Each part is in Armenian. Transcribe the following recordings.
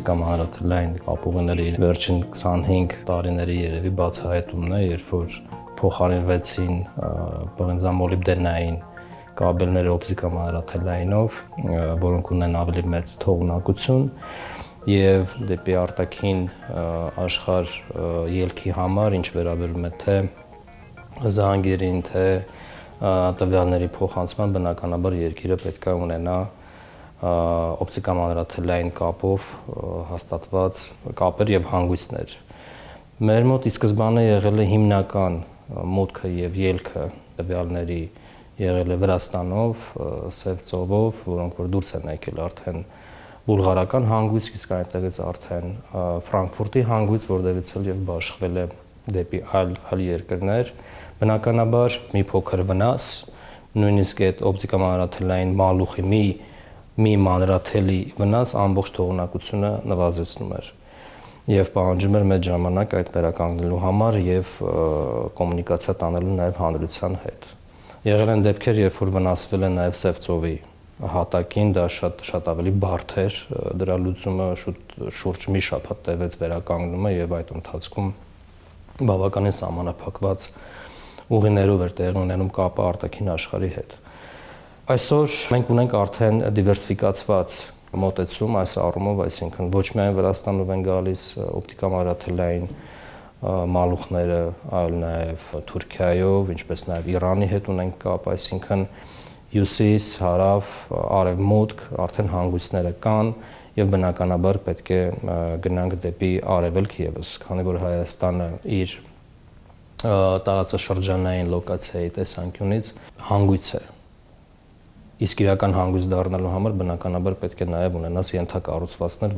օպտիկամանրաթելային կապուղիների վերջին 25 տարիների երևի բացահայտումն է, երբ որ փոխարինվեցին բենզամոլիբդենային կաբելները օպտիկամանրաթելայինով, որոնք ունեն ավելի մեծ թողունակություն եւ դեպի արտաքին աշխարհ ելքի համար, ինչ վերաբերում է թե զանգերին, թե տվյալների փոխանցման, բնականաբար երկիրը պետք է ունենա օպտիկամանրաթելային կապով հաստատված կապեր եւ հանգույցներ։ Մեր մոտ ի սկզբանե եղել է հիմնական մուտքը եւ ելքը տվյալների եղել է Վրաստանով, Սև ծովով, որոնք որ դուրս են եկել արդեն բուլղարական հանգույց, իսկ այնտեղից արդեն Ֆրանկֆուրտի հանգույց, որտեղից էլ եւ բաշխվել է դեպի այլ երկրներ։ Բնականաբար մի փոքր վնաս, նույնիսկ այդ օպտիկամանրաթելային մալուխի մի մանրաթելի վնաս ամբողջ թողունակությունը նվազեցնում էր եւ պահանջում էր մեծ ժամանակ այդ վերականգնելու համար եւ կոմունիկացիա տանելու նաեւ հանրության հետ։ Եղել են դեպքեր, երբ որ վնասվել է նաեւ Սև ծովի հատակին, դա շատ ավելի բարդ էր, դրա լուծումը շուրջ մի շաբաթ տևեց վերականգնումը եւ այդ ընթացքում բավականին սահմանափակված ուղիներով էր տեղի ունենում կապը արտաքին աշխարհի հետ։ Այսօր մենք ունենք արդեն դիվերսիֆիկացված մոտեցում այս առումով, այսինքն ոչ միայն Վրաստանով են գալիս օպտիկամանրաթելային մալուխները, այլ նաև Թուրքիայով, ինչպես նաև Իրանի հետ ունենք կապ, այսինքն հյուսիս, հարավ, արևմուտք արդեն հանգույցները կան եւ բնականաբար պետք է գնանք դեպի արևելք եւս, քանի որ Հայաստանը իր տարածաշրջանային լոկացիայի տեսանկյունից հանգույց է։ Իսկ իրական հանգույց դառնալու համար բնականաբար պետք է նաև ունենաս ենթակառուցվածքներ,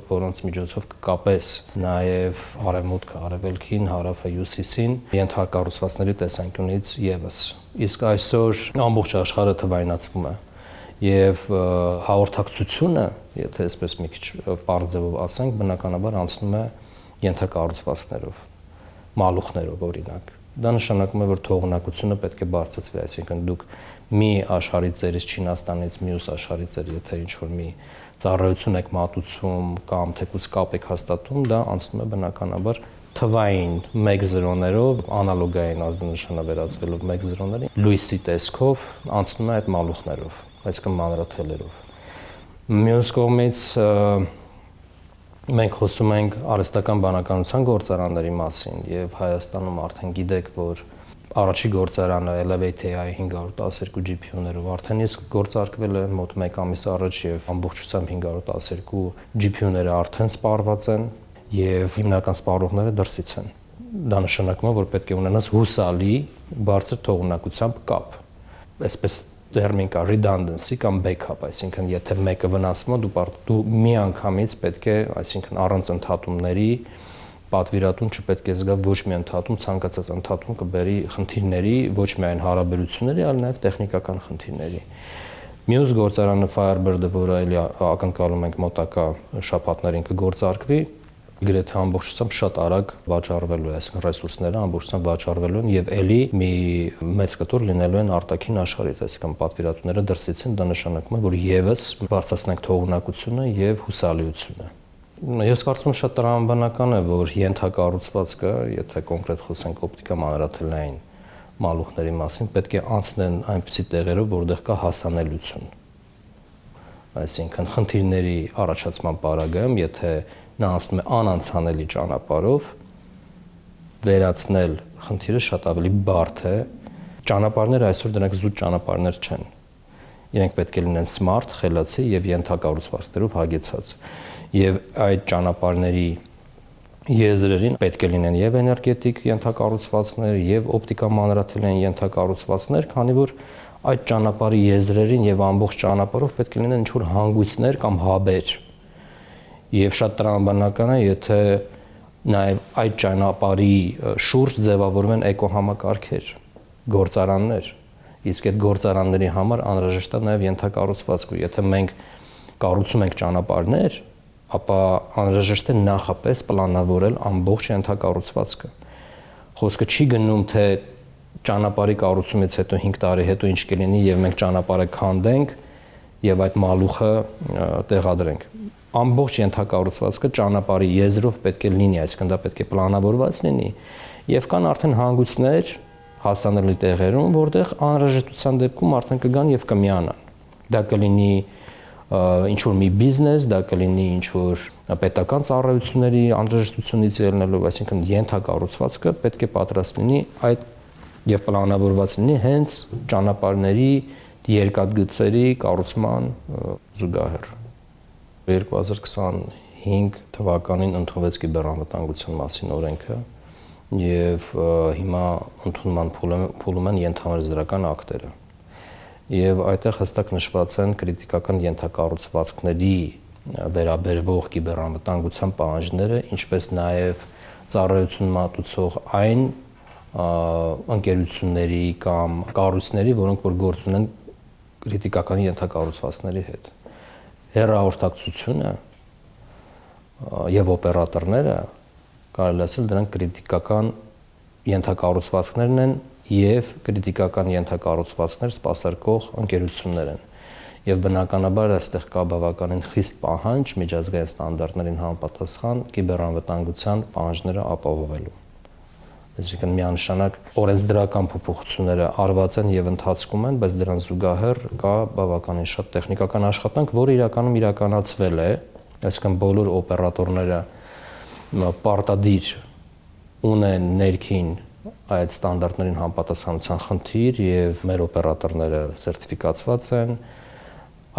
որոնց միջոցով կկապես նաև արևմուտքը արևելքին, հարավը հյուսիսին, ենթակառուցվածքների տեսանկյունից եւս։ Իսկ այսօր ամբողջ աշխարհը թվայնացվում է եւ հաղորդակցությունը, եթե այսպես մի քիչ պարզ ձևով ասենք, բնականաբար անցնում է ենթակառուցվածքներով, մալուխներով օրինակ։ Դա նշանակում է, որ թողունակությունը պետք է բարձրացվի, այսինքն դուք մի աշխարհի ծերից Չինաստանից մյուս աշխարհի ծեր, եթե ինչ-որ մի ծառայություն եք մատուցում կամ թեկուզ կապ եք հաստատում, դա անցնում է բնականաբար թվային 1 0-ներով, անալոգային ազդանշանը վերածվելով 1 0-ների, լույսի տեսքով անցնում է այդ մալուխներով, այսինքն մանրաթելերով։ Մյուս կողմից մենք խոսում ենք արհեստական բանականության գործարանների մասին եւ Հայաստանում արդեն գիտեք, որ առաջի գործարանը Elevate AI 512 GPU-ներով արդեն իսկ գործարկվել է մոտ 1 ամիս առաջ եւ ամբողջությամբ 512 GPU-ները արդեն սպառված են եւ հիմնական սպառողները դրսից են։ Դա նշանակում է, որ պետք է ունենաս հուսալի բարձր թողունակությամբ կապ։ Այսպես termin կա redundancy կամ backup, այսինքն եթե մեկը վնասվում է, դու միանգամից պետք է, այսինքն առանց ընդհատումների պատվիրատուն չպետք է զգա ոչ մի ընդհատում, ցանկացած ընդհատում կբերի խնդիրների, ոչ միայն հարաբերությունների, այլ նաև տեխնիկական խնդիրների։ Մյուս գործարանը Firebird-ը, որը այլ ակնկալում ենք մոտակա շաբաթներին կգործարկվի, գրեթե ամբողջությամբ շատ արագ վաճառվելու է, այսինքն ռեսուրսները ամբողջությամբ վաճառվելու են եւ ելի մի մեծ կտոր լինելու են արտաքին աշխարհից, այսինքն պատվիրատուները դրսից են, դա նշանակում է, որ եւս բարձրացնենք թողունակությունը եւ հուսալիությունը։ Ես կարծում եմ շատ տրամաբանական է, որ ենթակառուցվածքը, եթե կոնկրետ խոսենք օպտիկամանրաթելային մալուխների մասին, պետք է անցնեն այնպիսի տեղերով, որտեղ կա հասանելիություն։ Այսինքն խնդիրների առաջացման պարագայում, եթե նա անցնում է անանցանելի ճանապարհով, վերացնել խնդիրը շատ ավելի բարդ է։ Ճանապարհները այսօր դրանք զուտ ճանապարհներ չեն։ Իրենք պետք է լինեն smart, խելացի եւ ենթակառուցվածքներով հագեցած։ Եվ այդ ճանապարհների եզրերին պետք է լինեն եւ էներգետիկ ենթակառուցվածքներ, եւ օպտիկամանրաթելային ենթակառուցվածքներ, քանի որ այդ ճանապարհի եզրերին եւ ամբողջ ճանապարհով պետք է լինեն ինչ-որ հանգույցներ կամ հաբեր։ Եվ շատ տրամաբանական է, եթե նաև այդ ճանապարհի շուրջ ձևավորվեն էկոհամակարգեր, գործարաններ, իսկ այդ գործարանների համար անհրաժեշտ է նաև ենթակառուցվածք, ու եթե մենք կառուցում ենք ճանապարհներ, ապա անհրաժեշտ է նախապես պլանավորել ամբողջ ենթակառուցվածքը։ Խոսքը չի գնում, թե ճանապարհի կառուցումից հետո 5 տարի հետո ինչ կլինի եւ մենք ճանապարհը քանդենք եւ այդ մալուխը տեղադրենք։ ամբողջ ենթակառուցվածքը ճանապարհի եզրով պետք է լինի, այսինքն դա պետք է պլանավորված լինի, եւ կան արդեն հանգույցներ հասանելի տեղերում, որտեղ անհրաժեշտության դեպքում արդեն կգան եւ կմիանան։ Դա կլինի ինչ որ մի բիզնես, դա կլինի ինչ որ պետական ծառայությունների անհրաժեշտությունից ելնելով, այսինքն ենթակառուցվածքը պետք է պատրաստ լինի այդ եւ պլանավորված լինի հենց ճանապարհների երկաթգծերի կառուցման զուգահեռ։ 2025 թվականին ընդունվեց կիբեռանվտանգության մասին օրենքը եւ հիմա ընդունման փուլում են ենթամարզական ակտերը։ Եվ այդտեղ հստակ նշված են կրիտիկական ենթակառուցվածքների վերաբերվող կիբեռանվտանգության պահանջները, ինչպես նաեւ ծառայություն մատուցող այն ընկերությունների կամ կառույցների, որոնք որ գործ ունեն կրիտիկական ենթակառուցվածքների հետ։ Հեռահաղորդակցությունը եւ օպերատորները կարելի ասել դրանք կրիտիկական ենթակառուցվածքներն են եւ կրիտիկական ենթակառուցվածքներ սպասարկող ընկերություններ են։ Եվ բնականաբար այստեղ կա բավականին խիստ պահանջ միջազգային ստանդարտներին համապատասխան կիբեռանվտանգության պահանջները ապահովելու։ Այսինքն միանշանակ օրենսդրական փոփոխությունները արված են եւ ընթացքում են, բայց դրան զուգահեռ կա բավականին շատ տեխնիկական աշխատանք, որը իրականում իրականացվել է, այսինքն բոլոր օպերատորները պարտադիր ունեն ներքին այդ ստանդարտներին համապատասխանության խնդիր եւ մեր օպերատորները սերտիֆիկացված են,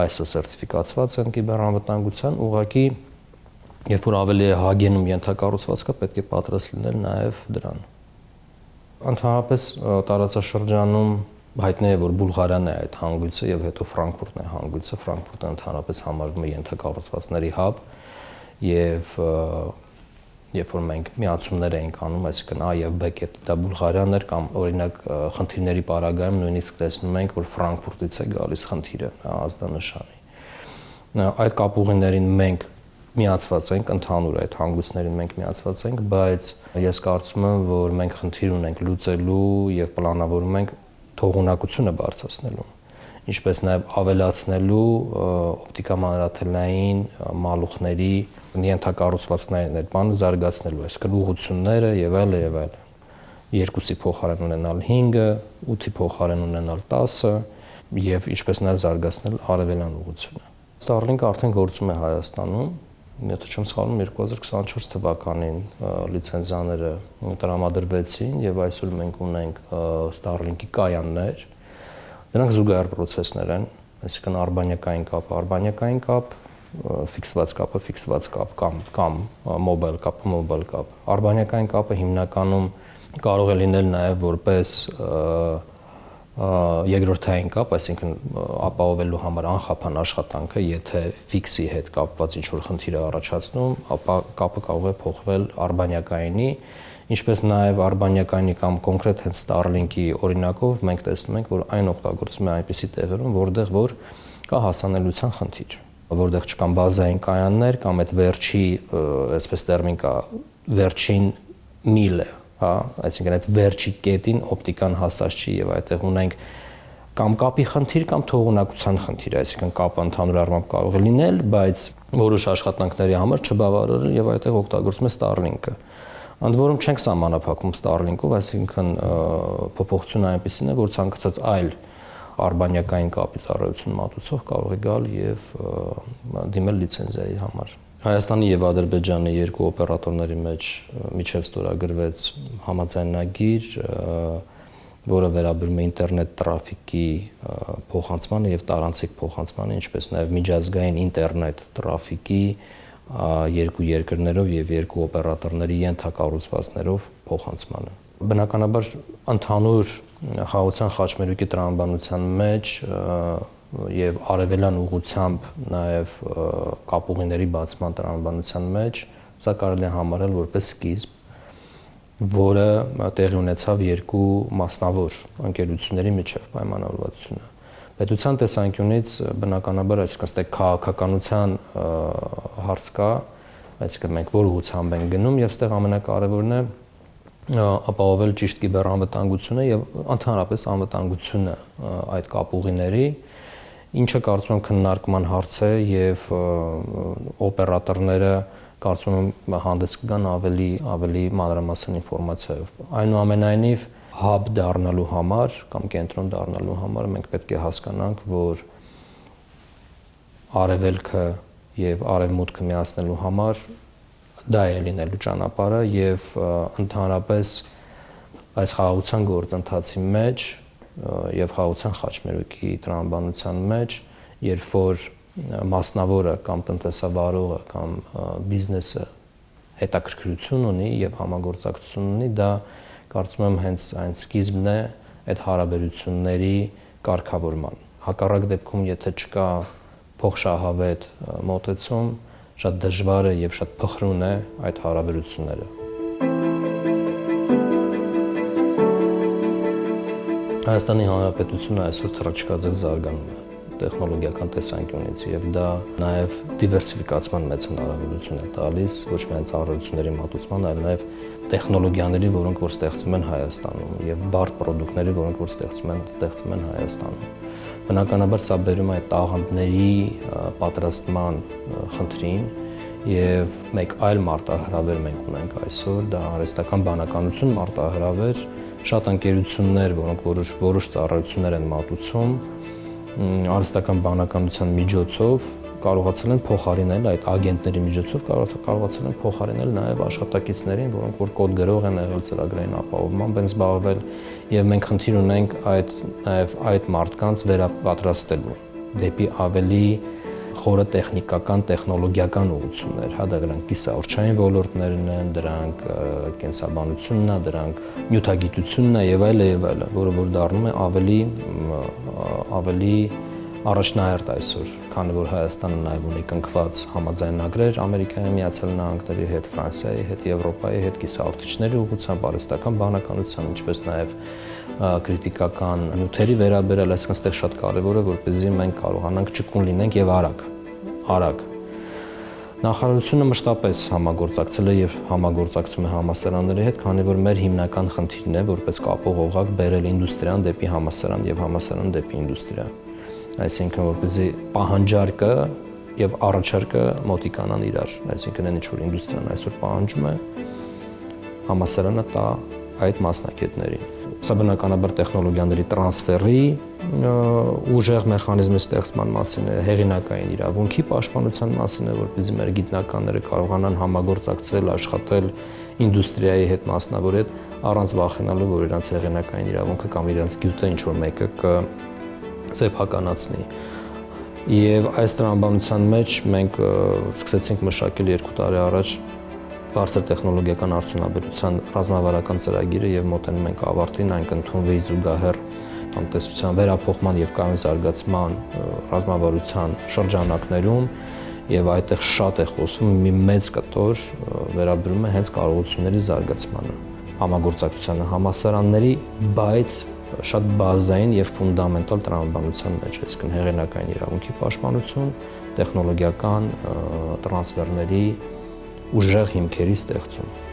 ISO սերտիֆիկացված են կիբեռանվտանգության, ուղղակի երբ որ ավելի է հագենում ենթակառուցվածքը, պետք է պատրաստ լինել նաեւ դրան։ Ընդհանրապես տարածաշրջանում հայտնի է, որ Բուլղարիան է այդ հանգույցը եւ հետո Ֆրանկֆուրտն է հանգույցը, Ֆրանկֆուրտը ընդհանրապես համարվում է ենթակառուցվածքների հաբ եւ երբ որ մենք միացումներ էինք անում, այսինքն A եւ B կետ, դա Բուլղարիան էր կամ օրինակ խնդիրների պարագայում նույնիսկ տեսնում ենք, որ Ֆրանկֆուրտից է գալիս խնդիրը, ազդանշանի։ Այդ կապուղիներին մենք միացված ենք, ընդհանուր այդ հանգույցներին մենք միացված ենք, բայց ես կարծում եմ, որ մենք խնդիր ունենք լուծելու եւ պլանավորում ենք թողունակությունը բարձրացնելու, ինչպես նաեւ ավելացնելու օպտիկամանրաթելային մալուխների ենթակառուցվածքներին այդ բանը զարգացնելու, այսինքն ուղղությունները եւ այլն եւ այլն։ 2-ի փոխարեն ունենալ 5-ը, 8-ի փոխարեն ունենալ 10-ը եւ ինչպես նաեւ զարգացնել արևելյան ուղղությունը։ Starlink արդեն գործում է Հայաստանում, եթե չեմ սխալվում 2024 թվականին լիցենզիաները տրամադրվեցին եւ այսօր մենք ունենք Starlink-ի կայաններ։ Դրանք զուգահեռ պրոցեսներ են, այսինքն արբանյակային կապ, ֆիքսված կապ կամ մոբայլ կապ։ Արբանյակային կապը հիմնականում կարող է լինել նաեւ որպես երկրորդային կապ, այսինքն ապահովելու համար անխափան աշխատանքը, եթե ֆիքսի հետ կապված ինչ-որ խնդիր է առաջացնում, ապա կապը կարող է փոխվել արբանյակայինի, ինչպես նաև արբանյակայինի կամ կոնկրետ հենց Starlink-ի օրինակով մենք տեսնում ենք, որ այն օգտագործվում է այնպիսի տեղերում, որտեղ որ կա հասանելիության խնդիր, որտեղ չկան բազային կայաններ կամ այդ վերջի, այսպես տերմին կա, վերջին միլը, հա, այսինքն այդ վերջի կետին օպտիկան հասած չի եւ այդտեղ ունենք կամ կապի խնդիր կամ թողունակության խնդիր, այսինքն կապը ընդհանուր առմամբ կարող է լինել, բայց որոշ աշխատանքների համար չբավարար եւ այդտեղ օգտագործում է Starlink-ը։ Ընդ որում չենք սահմանափակում Starlink-ով, այսինքն փոփոխությունը այնպեսին է, որ ցանկացած այլ արբանյակային կապի ծառայություն մատուցող կարող է գալ եւ դիմել լիցենզիայի համար։ Հայաստանի եւ Ադրբեջանի երկու օպերատորների մեջ միջև ստորագրվեց համաձայնագիր, որը վերաբերում է ինտերնետ տրաֆիկի փոխանցմանը եւ տարանցիկ փոխանցմանը, ինչպես նաեւ միջազգային ինտերնետ տրաֆիկի երկու երկրներով եւ երկու օպերատորների ենթակառուցվածքներով փոխանցմանը։ Բնականաբար ընդհանուր խաղաղության խաչմերուկի տրամաբանության մեջ եւ արևելյան ուղղությամբ նաեւ կապուղիների բացման տրամաբանության մեջ սա կարելի է համարել որպես սկիզբ, որը տեղի ունեցավ երկու մասնավոր ընկերությունների միջև պայմանավորվածությունը։ Պետության տեսանկյունից բնականաբար այսինքն ստե քաղաքականության հարց կա, այսինքն մենք որ ուղղությամբ ենք գնում եւ ստեղ ամենակարևորն է ապահովել ճիշտ կիբեռանվտանգությունը եւ ընդհանրապես անվտանգությունը այդ կապուղիների ինչը կարծում եմ քննարկման հարց է եւ օպերատորները կարծում եմ հանդես կգան ավելի մանրամասն ինֆորմացիայով։ Այնուամենայնիվ hub դառնալու համար կամ կենտրոն դառնալու համար մենք պետք է հասկանանք, որ արևելքը եւ արևմուտքը միացնելու համար դա է լինելու ճանապարհը եւ ընդհանրապես այս խաղաղության գործընթացի մեջ եւ խաղաղության խաչմերուկի տրամաբանության մեջ, երբ որ մասնավորը կամ տնտեսավարողը կամ բիզնեսը հետաքրքրություն ունի եւ համագործակցություն ունի, դա կարծում եմ հենց այն սկիզբն է այդ հարաբերությունների կարգավորման։ Հակառակ դեպքում, եթե չկա փոխշահավետ մոտեցում, շատ դժվար է եւ շատ փխրուն է այդ հարաբերությունները։ Հայաստանի Հանրապետությունը այսօր թռչկաձև զարգանում է տեխնոլոգիական տեսանկյունից եւ դա նաեւ դիվերսիֆիկացման մեծ հնարավորություն է տալիս ոչ միայն ծառայությունների մատուցման, այլ նաեւ տեխնոլոգիաների, որոնք որ ստեղծվում են Հայաստանում եւ բարդ պրոդուկտների, որոնք որ ստեղծվում են Հայաստանում։ Բնականաբար սա բերում է տաղանդների պատրաստման խնդրին եւ մեկ այլ մարտահրավեր մենք ունենք այսօր, դա արհեստական բանականություն մարտահրավեր, շատ ընկերություններ, որոնք որոշ ծառայություններ են մատուցում, արհեստական բանականության միջոցով կարողացել են փոխարինել այդ ագենտների միջոցով կարողացել են փոխարինել նաև աշխատակիցներին, որոնք որ կոդ գրող են եղել ծրագրային ապահովմամբ են զբաղվել եւ մենք խնդիր ունենք նաև այդ մարդկանց վերապատրաստելու դեպի ավելի խորը տեխնիկական, տեխնոլոգիական ուղղություններ, հա դա դրանք կիսաօրչային ոլորտներն են, դրանք կենսաբանությունն է, դրանք նյութագիտությունն է եւ այլը, որը որ դառնում է ավելի առաջնահերթ այսօր, քանի որ Հայաստանը նաև ունի կնքված համաձայնագրեր Ամերիկայի Միացյալ Նահանգների հետ, Ֆրանսիայի հետ, Եվրոպայի հետ կիսաօրթիչների ուղղությամբ, արհեստական բանականության, ինչպես նաև քրիտիկական նյութերի վերաբերյալ, այսինքն այստեղ շատ կարևոր է, որպեսզի մենք կարողանանք ճկուն լինենք եւ արագ։ Նախարարությունը մշտապես համագործակցել է եւ համագործակցում է համալսարանների հետ, քանի որ մեր հիմնական խնդիրն է որպես կապող օղակ բերել ինդուստրիան դեպի համալսարան եւ համալսարան դեպի ինդուստրիա։ Այսինքն որպեսզի պահանջարկը եւ առաջարկը մոտիկանան իրար, այսինքն այն ինչ որ ինդուստրիան այսօր պահանջում է, համալսարանը տա այդ մասնակիցներին։ Սա բնականաբար տեխնոլոգիաների տրանսֆերի ուժեղ մեխանիզմի ստեղծման մասին է, հեղինակային իրավունքի պաշտպանության մասին է, որպեսզի մեր գիտնականները կարողանան համագործակցել, աշխատել ինդուստրիայի հետ, մասնավոր հետ, առանց վախենալու, որ իրենց հեղինակային իրավունքը կամ իրենց գյուտը ինչ որ մեկը կսեփականացնի։ Եվ այս տրամաբանության մեջ մենք սկսեցինք մշակել 2 տարի առաջ բարձր տեխնոլոգիական արդյունաբերության ռազմավարական ծրագիրը եւ մոտենում ենք ավարտին, այն կընդունվի զուգահեռ տնտեսության վերափոխման եւ կայուն զարգացման ռազմավարության շրջանակներում եւ այդտեղ շատ է խոսվում մի մեծ կտոր վերաբերում է հենց կարողությունների զարգացմանը, համագործակցությանը համալսարանների, բայց շատ բազային եւ ֆունդամենտալ տրամաբանության մեջ, այսինքն հեղինակային իրավունքի պաշտպանություն, տեխնոլոգիական տրանսֆերների ուժեղ հիմքերի ստեղծում։